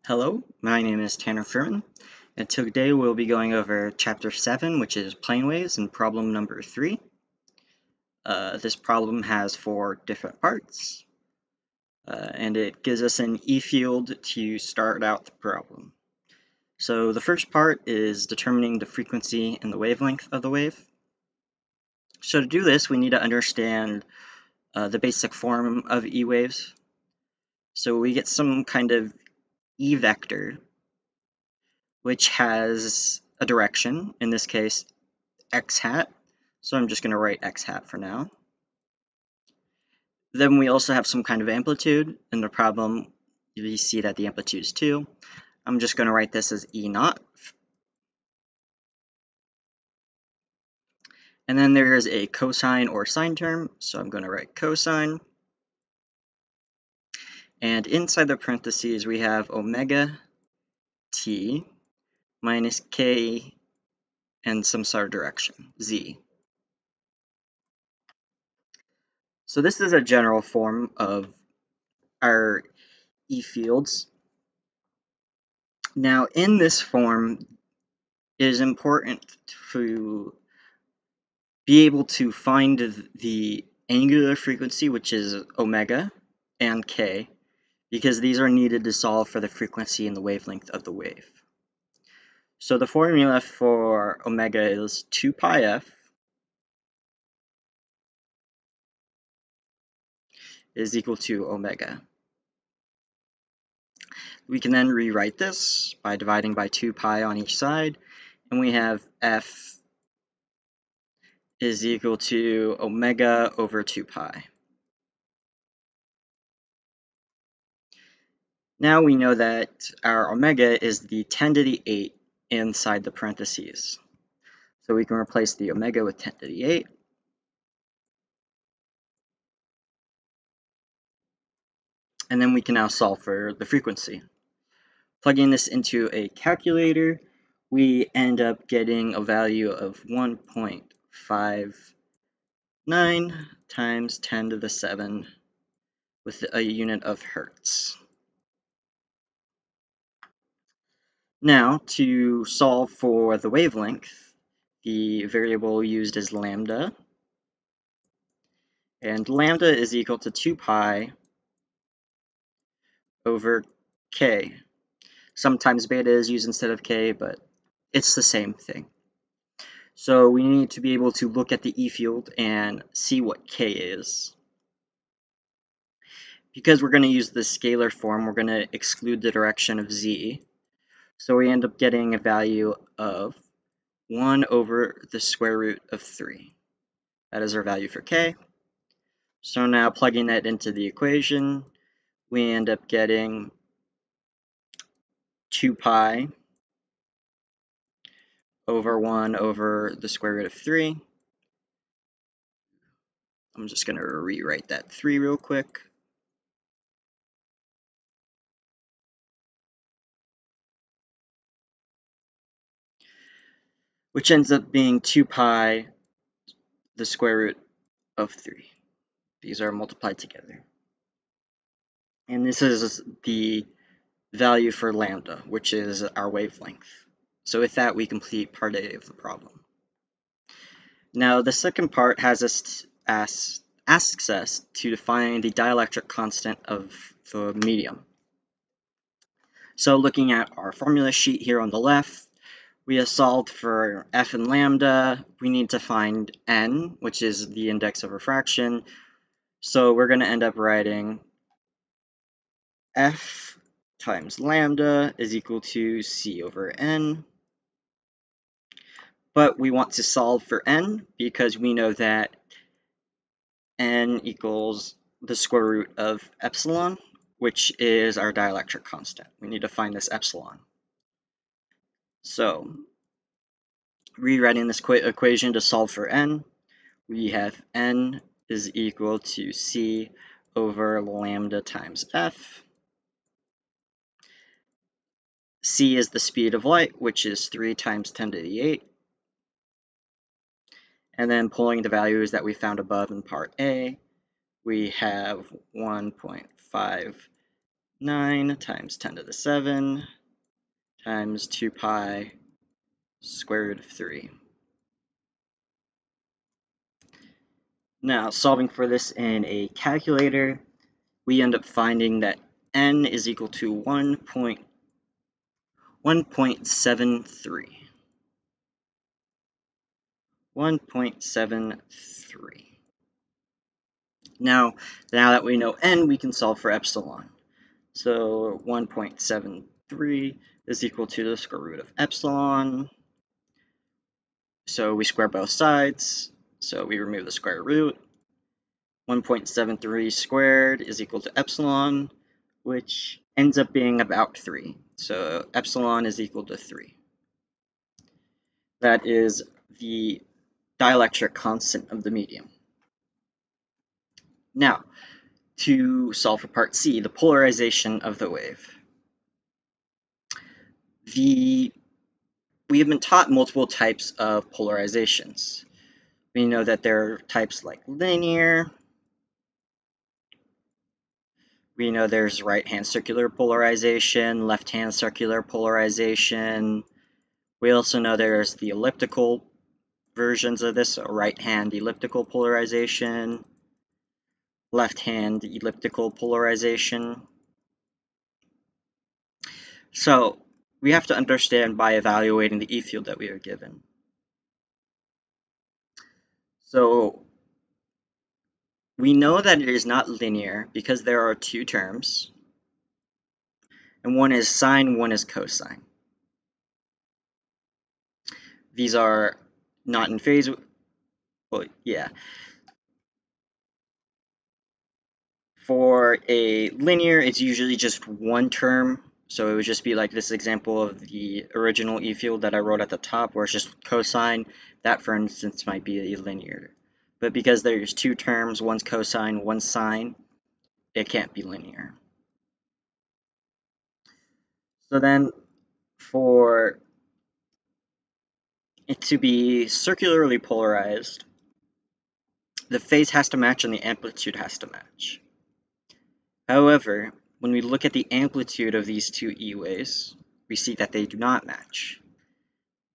Hello, my name is Tanner Fehrmann, and today we'll be going over Chapter 7, which is plane waves, and problem number 3. This problem has 4 different parts, and it gives us an E field to start out the problem. So the first part is determining the frequency and the wavelength of the wave. So to do this, we need to understand the basic form of E waves. So we get some kind of E vector, which has a direction, in this case x hat, so I'm just going to write x hat for now. Then we also have some kind of amplitude. In the problem, you see that the amplitude is 2. I'm just going to write this as E naught. And then there is a cosine or sine term, so I'm going to write cosine. And inside the parentheses, we have omega t minus k and some sort of direction, z. So this is a general form of our E fields. Now, in this form, it is important to be able to find the angular frequency, which is omega, and k, because these are needed to solve for the frequency and the wavelength of the wave. So the formula for omega is 2 pi f is equal to omega. We can then rewrite this by dividing by 2 pi on each side, and we have f is equal to omega over 2 pi. Now we know that our omega is the 10 to the 8 inside the parentheses. So we can replace the omega with 10 to the 8. And then we can now solve for the frequency. Plugging this into a calculator, we end up getting a value of 1.59 times 10 to the 7 with a unit of hertz. Now, to solve for the wavelength, the variable used is lambda, and lambda is equal to 2 pi over k. Sometimes beta is used instead of k, but it's the same thing. So we need to be able to look at the E field and see what k is. Because we're going to use the scalar form, we're going to exclude the direction of z. So we end up getting a value of 1 over the square root of 3. That is our value for k. So now plugging that into the equation, we end up getting 2 pi over 1 over the square root of 3. I'm just going to rewrite that 3 real quick. Which ends up being 2 pi the square root of 3. These are multiplied together. And this is the value for lambda, which is our wavelength. So with that, we complete part A of the problem. Now, the second part asks us to define the dielectric constant of the medium. So looking at our formula sheet here on the left, we have solved for f and lambda. We need to find n, which is the index of refraction. So we're going to end up writing f times lambda is equal to c over n. But we want to solve for n because we know that n equals the square root of epsilon, which is our dielectric constant. We need to find this epsilon. So, rewriting this equation to solve for n, we have n is equal to c over lambda times f. C is the speed of light, which is 3 times 10 to the 8. And then pulling the values that we found above in part A, we have 1.59 9 times 10 to the 7 times 2 pi square root of 3. Now, solving for this in a calculator, we end up finding that n is equal to 1.73. Now that we know n, we can solve for epsilon. So 1.73 is equal to the square root of epsilon. So we square both sides. So we remove the square root. 1.73 squared is equal to epsilon, which ends up being about 3. So epsilon is equal to 3. That is the dielectric constant of the medium. Now, to solve for part C, the polarization of the wave. We have been taught multiple types of polarizations. We know that there are types like linear. We know there's right-hand circular polarization, left-hand circular polarization. We also know there's the elliptical versions of this, so right-hand elliptical polarization, left-hand elliptical polarization. So we have to understand by evaluating the E field that we are given. So we know that it is not linear because there are two terms, and one is sine, one is cosine. These are not in phase. Well, yeah. For a linear, it's usually just one term. So it would just be like this example of the original E field that I wrote at the top, where it's just cosine. That, for instance, might be a linear. But because there's two terms, one's cosine, one's sine, it can't be linear. So then, for it to be circularly polarized, the phase has to match and the amplitude has to match. However, when we look at the amplitude of these two E waves, we see that they do not match.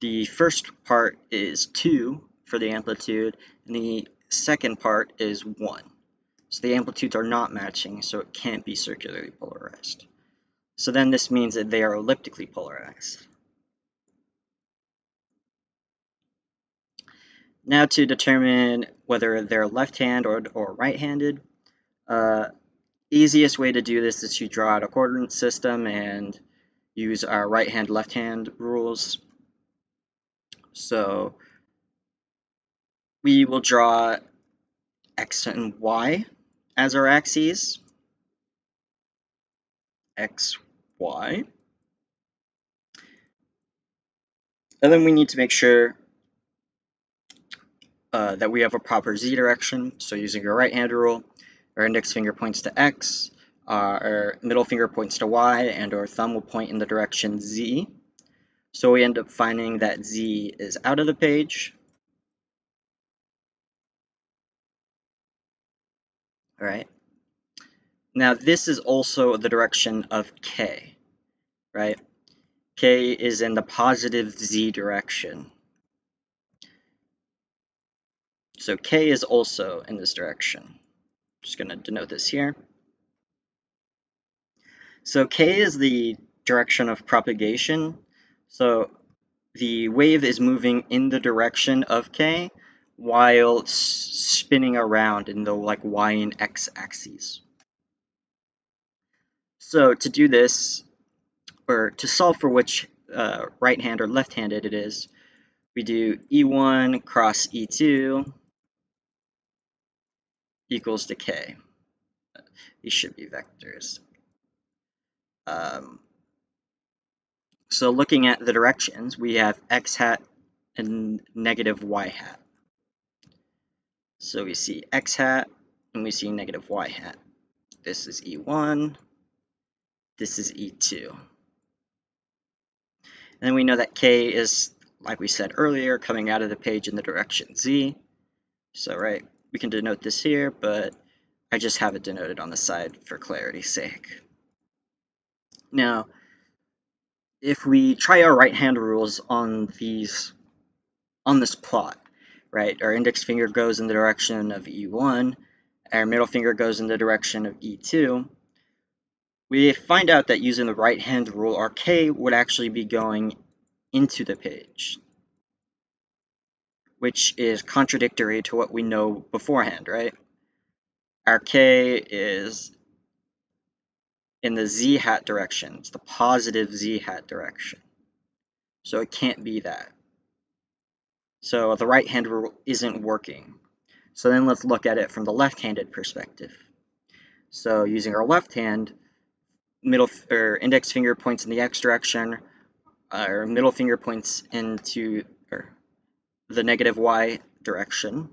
The first part is 2 for the amplitude, and the second part is 1. So the amplitudes are not matching, so it can't be circularly polarized. So then this means that they are elliptically polarized. Now to determine whether they're left-hand or right-handed, easiest way to do this is to draw out a coordinate system and use our right-hand, left-hand rules. So we will draw x and y as our axes. X, y. And then we need to make sure that we have a proper z direction. So using our right-hand rule, our index finger points to x, our middle finger points to y, and our thumb will point in the direction z. So we end up finding that z is out of the page. All right. Now this is also the direction of k, right? K is in the positive z direction. So k is also in this direction. Just going to denote this here. So k is the direction of propagation. So the wave is moving in the direction of k while spinning around in the y and x axes. So to do this, or to solve for which right-hand or left-handed it is, we do E1 cross E2 equals to k. These should be vectors. So looking at the directions, we have x hat and negative y hat. So we see x hat and we see negative y hat. This is E1, this is E2. And then we know that k is, like we said earlier, coming out of the page in the direction z. So, right, we can denote this here, but I just have it denoted on the side for clarity's sake. Now, if we try our right-hand rules on this plot, right, our index finger goes in the direction of E1, our middle finger goes in the direction of E2, we find out that using the right-hand rule, our K would actually be going into the page, which is contradictory to what we know beforehand, right? Our K is in the z-hat direction. It's the positive z-hat direction. So it can't be that. So the right-hand rule isn't working. So then let's look at it from the left-handed perspective. So using our left hand, index finger points in the x direction, our middle finger points into the negative y direction.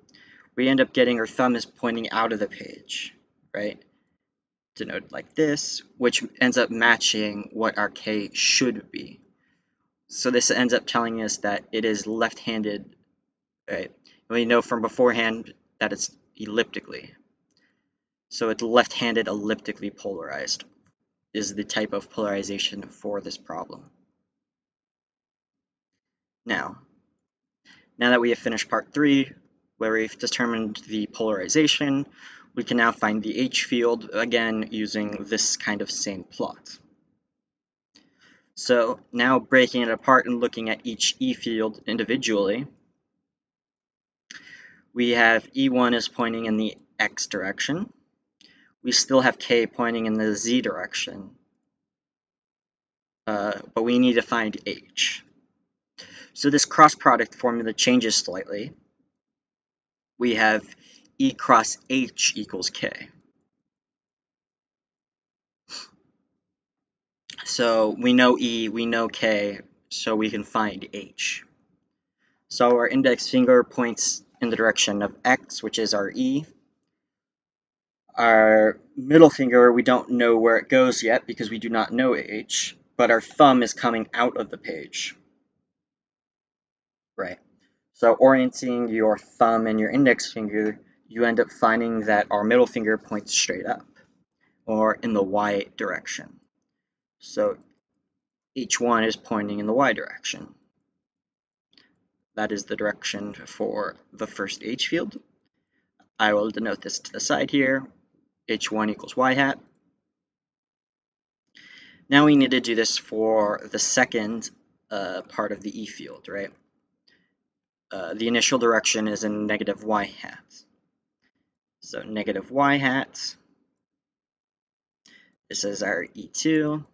We end up getting our thumb is pointing out of the page, right? Denoted like this, which ends up matching what our K should be. So this ends up telling us that it is left-handed, right? We know from beforehand that it's elliptically. So it's left-handed elliptically polarized is the type of polarization for this problem. Now that we have finished part 3, where we've determined the polarization, we can now find the H field, again using this kind of same plot. So now breaking it apart and looking at each E field individually, we have E1 is pointing in the X direction. We still have K pointing in the Z direction, but we need to find H. So this cross product formula changes slightly. We have E cross H equals K. So we know E, we know K, so we can find H. So our index finger points in the direction of X, which is our E. Our middle finger, we don't know where it goes yet because we do not know H, but our thumb is coming out of the page. Right. So orienting your thumb and your index finger, you end up finding that our middle finger points straight up, or in the Y direction. So H1 is pointing in the Y direction. That is the direction for the first H field. I will denote this to the side here. H1 equals Y hat. Now we need to do this for the second part of the E field, right? The initial direction is in negative Y hat. So negative Y hat. This is our E2.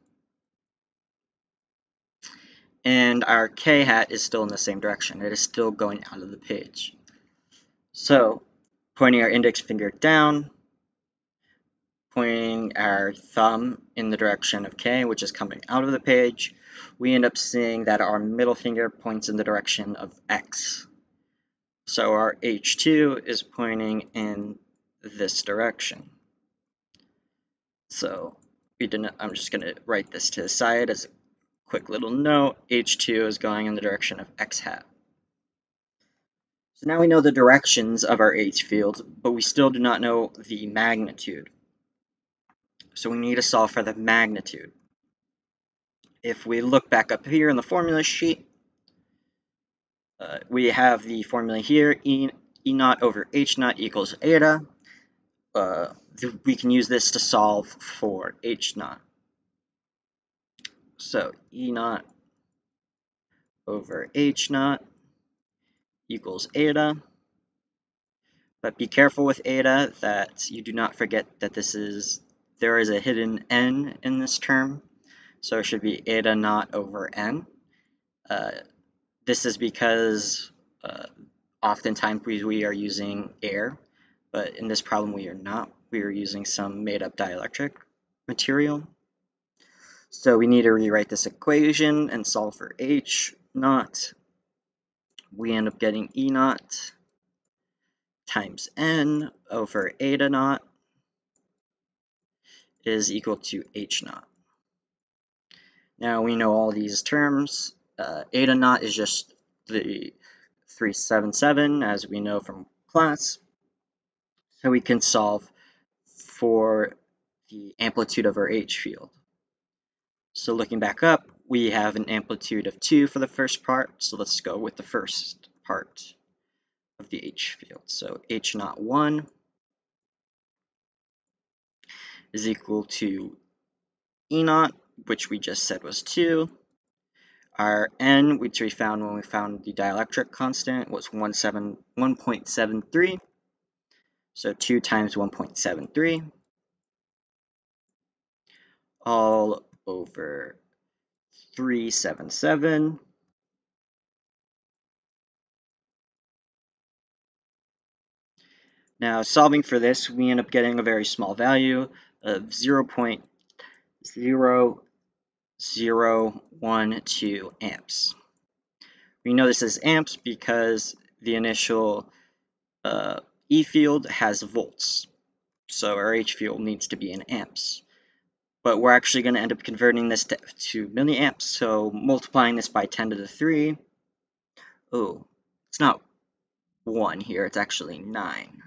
And our K hat is still in the same direction. It is still going out of the page. So pointing our index finger down, pointing our thumb in the direction of K, which is coming out of the page, we end up seeing that our middle finger points in the direction of X. So our H2 is pointing in this direction. So I'm just going to write this to the side as a quick little note. H2 is going in the direction of X hat. So now we know the directions of our H fields, but we still do not know the magnitude. So we need to solve for the magnitude. If we look back up here in the formula sheet, we have the formula here, E naught over H naught equals eta. We can use this to solve for H naught. So E naught over H naught equals eta. But be careful with eta that you do not forget that there is a hidden n in this term. So it should be eta naught over n. This is because oftentimes we are using air, but in this problem we are not. We are using some made-up dielectric material. So we need to rewrite this equation and solve for H naught. We end up getting E naught times n over eta naught is equal to H naught. Now we know all these terms. Eta naught is just the 377, as we know from class. So we can solve for the amplitude of our H field. So looking back up, we have an amplitude of 2 for the first part, so let's go with the first part of the H field. So H naught 1 is equal to E naught, which we just said was 2. Our N, which we found when we found the dielectric constant, was 1.73. So 2 times 1.73 all over 377. Now, solving for this, we end up getting a very small value of 0.0012 amps. We know this is amps because the initial E field has volts, so our H field needs to be in amps. But we're actually going to end up converting this to milliamps, so multiplying this by 10 to the 3. Oh, it's not 1 here, it's actually 9.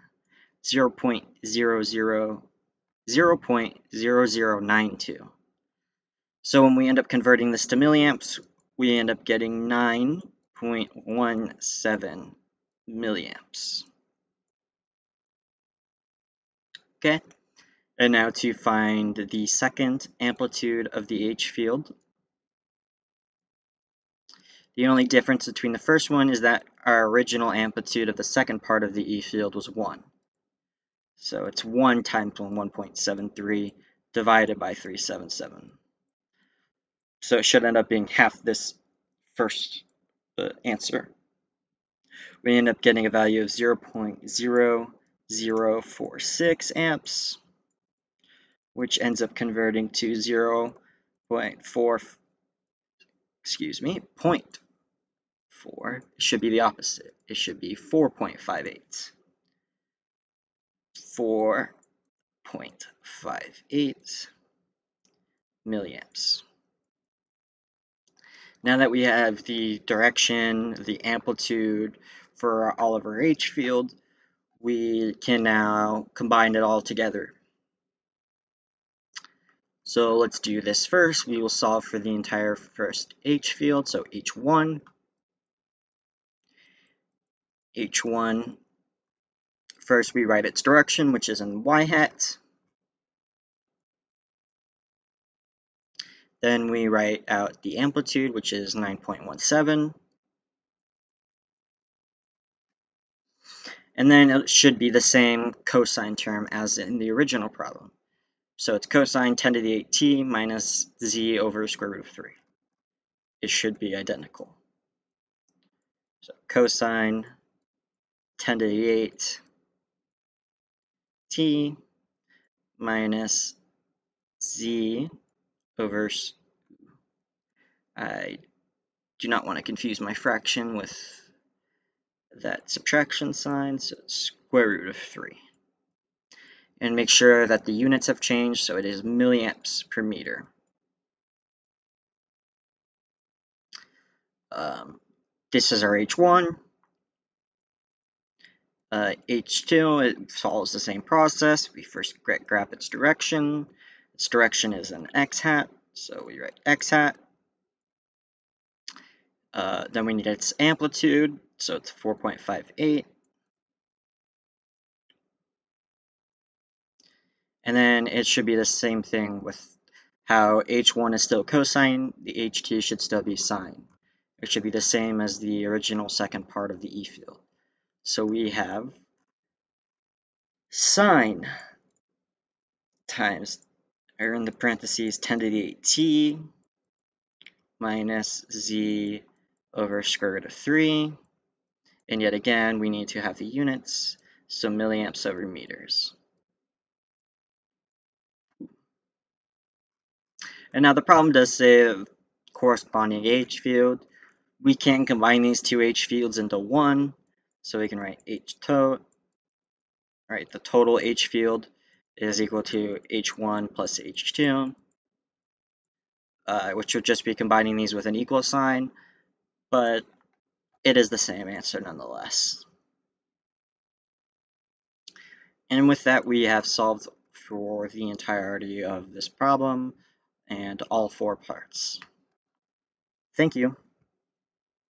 0.0092. So when we end up converting this to milliamps, we end up getting 9.17 milliamps. Okay, and now to find the second amplitude of the H field. The only difference between the first one is that our original amplitude of the second part of the E field was 1. So it's 1 times 1.73 divided by 377. So it should end up being half this first answer. We end up getting a value of 0.0046 amps, which ends up converting to 0.4, point 4. It should be the opposite. It should be 4.58. 4.58 milliamps. Now that we have the direction, the amplitude for all of our H field, we can now combine it all together. So let's do this first. We will solve for the entire first H field, so H1. H1, first we write its direction, which is in y hat. Then we write out the amplitude, which is 9.17. And then it should be the same cosine term as in the original problem. So it's cosine 10 to the 8t minus z over square root of 3. It should be identical. So cosine 10 to the 8 t minus z over, I do not want to confuse my fraction with that subtraction sign, so square root of 3. And make sure that the units have changed, so it is milliamps per meter. This is our H1. H2, it follows the same process. We first graph its direction. Its direction is an x hat, so we write x hat. Then we need its amplitude, so it's 4.58. And then it should be the same thing with how H1 is still cosine, the H2 should still be sine. It should be the same as the original second part of the E field. So we have sine times, or in the parentheses, 10 to the 8t minus z over square root of 3. And yet again, we need to have the units, so milliamps over meters. And now the problem does say the corresponding H field. We can combine these two H fields into one, so we can write H tot. Right, the total H field is equal to H1 plus H2, which would just be combining these with an equal sign, but it is the same answer nonetheless. And with that, we have solved for the entirety of this problem, and all four parts. Thank you.